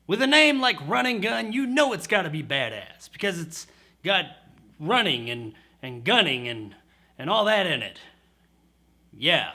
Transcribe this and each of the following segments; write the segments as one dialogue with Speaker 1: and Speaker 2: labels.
Speaker 1: With a name like Run and Gun, you know it's gotta be badass, because it's got running and gunning and all that in it. Yeah.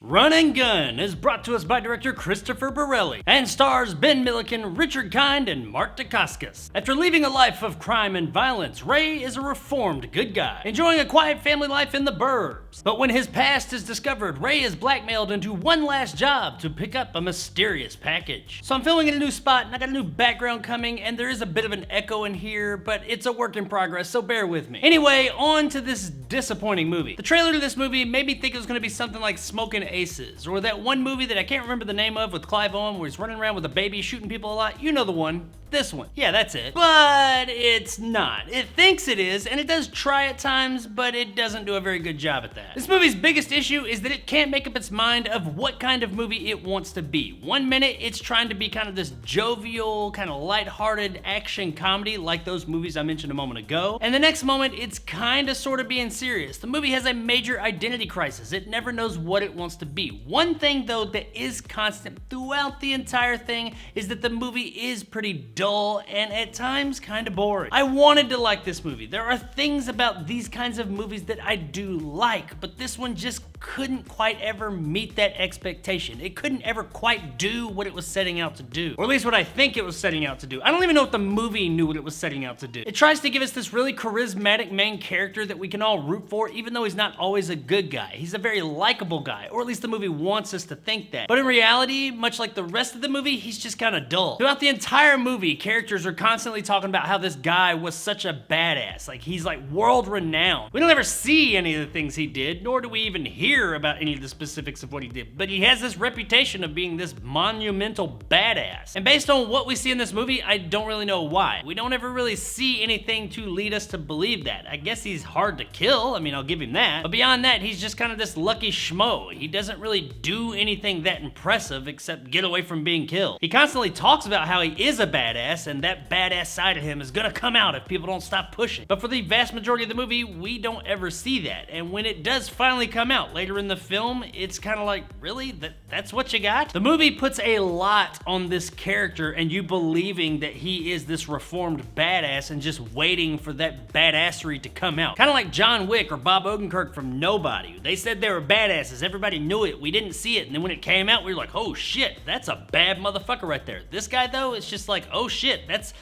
Speaker 1: Run and Gun is brought to us by director Christopher Borelli and stars Ben Milliken, Richard Kind, and Mark Dacascos. After leaving a life of crime and violence, Ray is a reformed good guy, enjoying a quiet family life in the burbs. But when his past is discovered, Ray is blackmailed into one last job to pick up a mysterious package. So I'm filming in a new spot and I got a new background coming, and there is a bit of an echo in here, but it's a work in progress, so bear with me. Anyway, on to this disappointing movie. The trailer to this movie made me think it was gonna be something like Smokin' Aces, or that one movie that I can't remember the name of with Clive Owen where he's running around with a baby shooting people a lot. You know the one. This one. Yeah, that's it. But it's not. It thinks it is, and it does try at times, but it doesn't do a very good job at that. This movie's biggest issue is that it can't make up its mind of what kind of movie it wants to be. One minute, it's trying to be kind of this jovial, kind of lighthearted action comedy like those movies I mentioned a moment ago, and the next moment, it's kind of sort of being serious. The movie has a major identity crisis. It never knows what it wants to be. One thing, though, that is constant throughout the entire thing is that the movie is pretty dull and at times kind of boring. I wanted to like this movie. There are things about these kinds of movies that I do like, but this one just couldn't quite ever meet that expectation. It couldn't ever quite do what it was setting out to do, or at least what I think it was setting out to do. I don't even know if the movie knew what it was setting out to do. It tries to give us this really charismatic main character that we can all root for, even though he's not always a good guy. He's a very likable guy, or at least the movie wants us to think that. But in reality, much like the rest of the movie, he's just kind of dull. Throughout the entire movie, characters are constantly talking about how this guy was such a badass. Like, he's like world renowned. We don't ever see any of the things he did, nor do we even hear about any of the specifics of what he did. But he has this reputation of being this monumental badass. And based on what we see in this movie, I don't really know why. We don't ever really see anything to lead us to believe that. I guess he's hard to kill. I mean, I'll give him that. But beyond that, he's just kind of this lucky schmo. He doesn't really do anything that impressive except get away from being killed. He constantly talks about how he is a badass, and that badass side of him is gonna come out if people don't stop pushing. But for the vast majority of the movie, we don't ever see that. And when it does finally come out later in the film, it's kind of like, really? That's what you got? The movie puts a lot on this character and you believing that he is this reformed badass and just waiting for that badassery to come out. Kind of like John Wick or Bob Odenkirk from Nobody. They said they were badasses, everybody knew it, we didn't see it, and then when it came out, we were like, oh shit, that's a bad motherfucker right there. This guy though, it's just like, oh shit, that's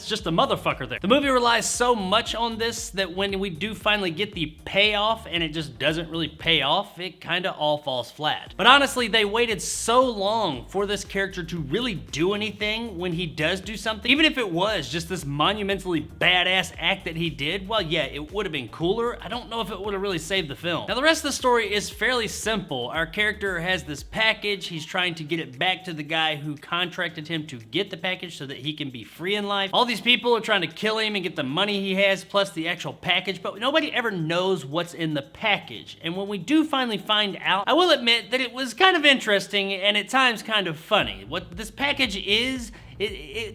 Speaker 1: just a motherfucker there. The movie relies so much on this that when we do finally get the payoff and it just doesn't really pay off, it kind of all falls flat. But honestly, they waited so long for this character to really do anything when he does do something. Even if it was just this monumentally badass act that he did, well, yeah, it would have been cooler. I don't know if it would have really saved the film. Now, the rest of the story is fairly simple. Our character has this package. He's trying to get it back to the guy who contracted him to get the package so that he can be free in life. All these people are trying to kill him and get the money he has plus the actual package, but nobody ever knows what's in the package. And when we do finally find out, I will admit that it was kind of interesting and at times kind of funny. What this package is,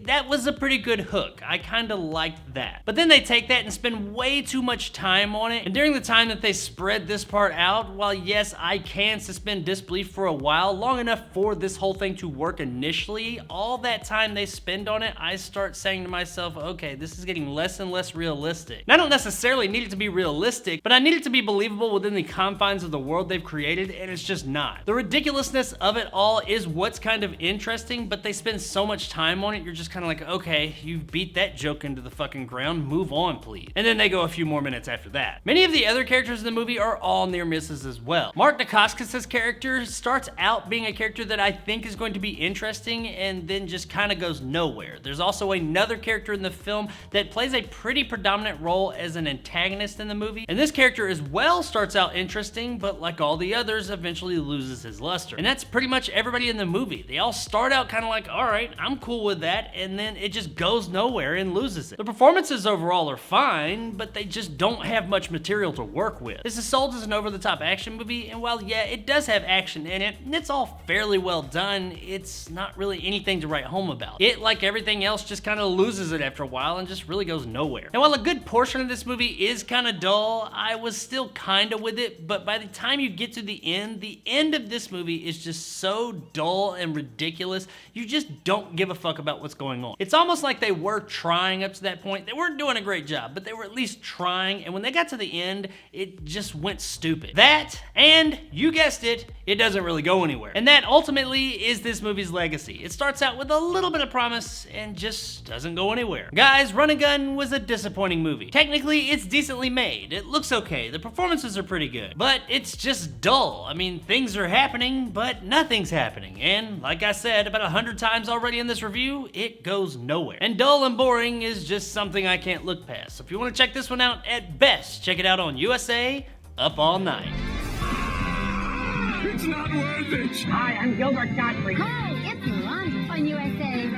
Speaker 1: that was a pretty good hook. I kind of liked that. But then they take that and spend way too much time on it. And during the time that they spread this part out, while yes, I can suspend disbelief for a while, long enough for this whole thing to work initially, all that time they spend on it, I start saying to myself, okay, this is getting less and less realistic. And I don't necessarily need it to be realistic, but I need it to be believable within the confines of the world they've created, and it's just not. The ridiculousness of it all is what's kind of interesting, but they spend so much time on it, you're just kind of like, okay, you've beat that joke into the fucking ground, move on please. And then they go a few more minutes after that. Many of the other characters in the movie are all near misses as well. Mark Dacascos' character starts out being a character that I think is going to be interesting and then just kind of goes nowhere. There's also another character in the film that plays a pretty predominant role as an antagonist in the movie, and this character as well starts out interesting, but like all the others, eventually loses his luster. And that's pretty much everybody in the movie. They all start out kind of like, all right, I'm cool cool with that, and then it just goes nowhere and loses it. The performances overall are fine, but they just don't have much material to work with. This is sold as an over-the-top action movie, and while yeah, it does have action in it, and it's all fairly well done, it's not really anything to write home about. It, like everything else, just kind of loses it after a while and just really goes nowhere. And while a good portion of this movie is kind of dull, I was still kind of with it, but by the time you get to the end of this movie is just so dull and ridiculous, you just don't give a fuck about what's going on. It's almost like they were trying up to that point. They weren't doing a great job, but they were at least trying, and when they got to the end, it just went stupid. That, and you guessed it, it doesn't really go anywhere. And that ultimately is this movie's legacy. It starts out with a little bit of promise and just doesn't go anywhere. Guys, Run and Gun was a disappointing movie. Technically, it's decently made. It looks okay. The performances are pretty good, but it's just dull. I mean, things are happening, but nothing's happening. And like I said about 100 times already in this review, it goes nowhere. And dull and boring is just something I can't look past. So if you want to check this one out, at best, check it out on USA Up All Night.
Speaker 2: It's not worth it.
Speaker 3: Hi, I'm Gilbert Godfrey.
Speaker 4: Hi, it's Miranda on USA.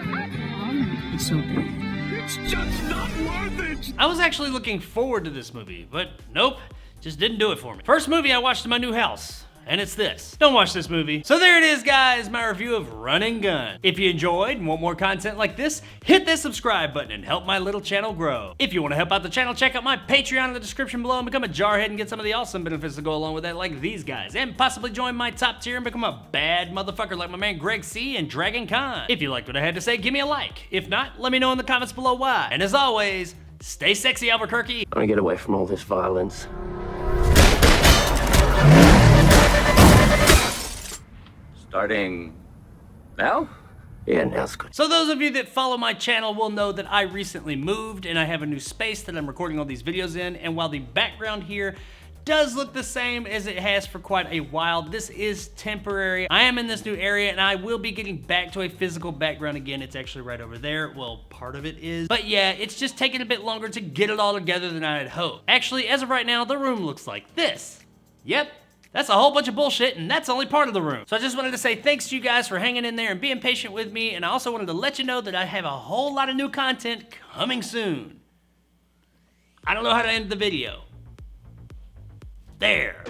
Speaker 2: It's so big. It's just not worth it.
Speaker 1: I was actually looking forward to this movie, but nope, just didn't do it for me. First movie I watched in my new house, and it's this. Don't watch this movie. So there it is, guys, my review of Run and Gun. If you enjoyed and want more content like this, hit that subscribe button and help my little channel grow. If you want to help out the channel, check out my Patreon in the description below and become a jarhead and get some of the awesome benefits that go along with that, like these guys, and possibly join my top tier and become a bad motherfucker like my man Greg C and Dragon Con. If you liked what I had to say, give me a like. If not, let me know in the comments below why. And as always, stay sexy, Albuquerque.
Speaker 5: I want to get away from all this violence. Starting now? Yeah, now's good.
Speaker 1: So those of you that follow my channel will know that I recently moved and I have a new space that I'm recording all these videos in, and while the background here does look the same as it has for quite a while, this is temporary. I am in this new area and I will be getting back to a physical background again. It's actually right over there. Well, part of it is. But yeah, it's just taking a bit longer to get it all together than I had hoped. Actually, as of right now, the room looks like this. Yep. That's a whole bunch of bullshit, and that's only part of the room. So I just wanted to say thanks to you guys for hanging in there and being patient with me, and I also wanted to let you know that I have a whole lot of new content coming soon. I don't know how to end the video. There.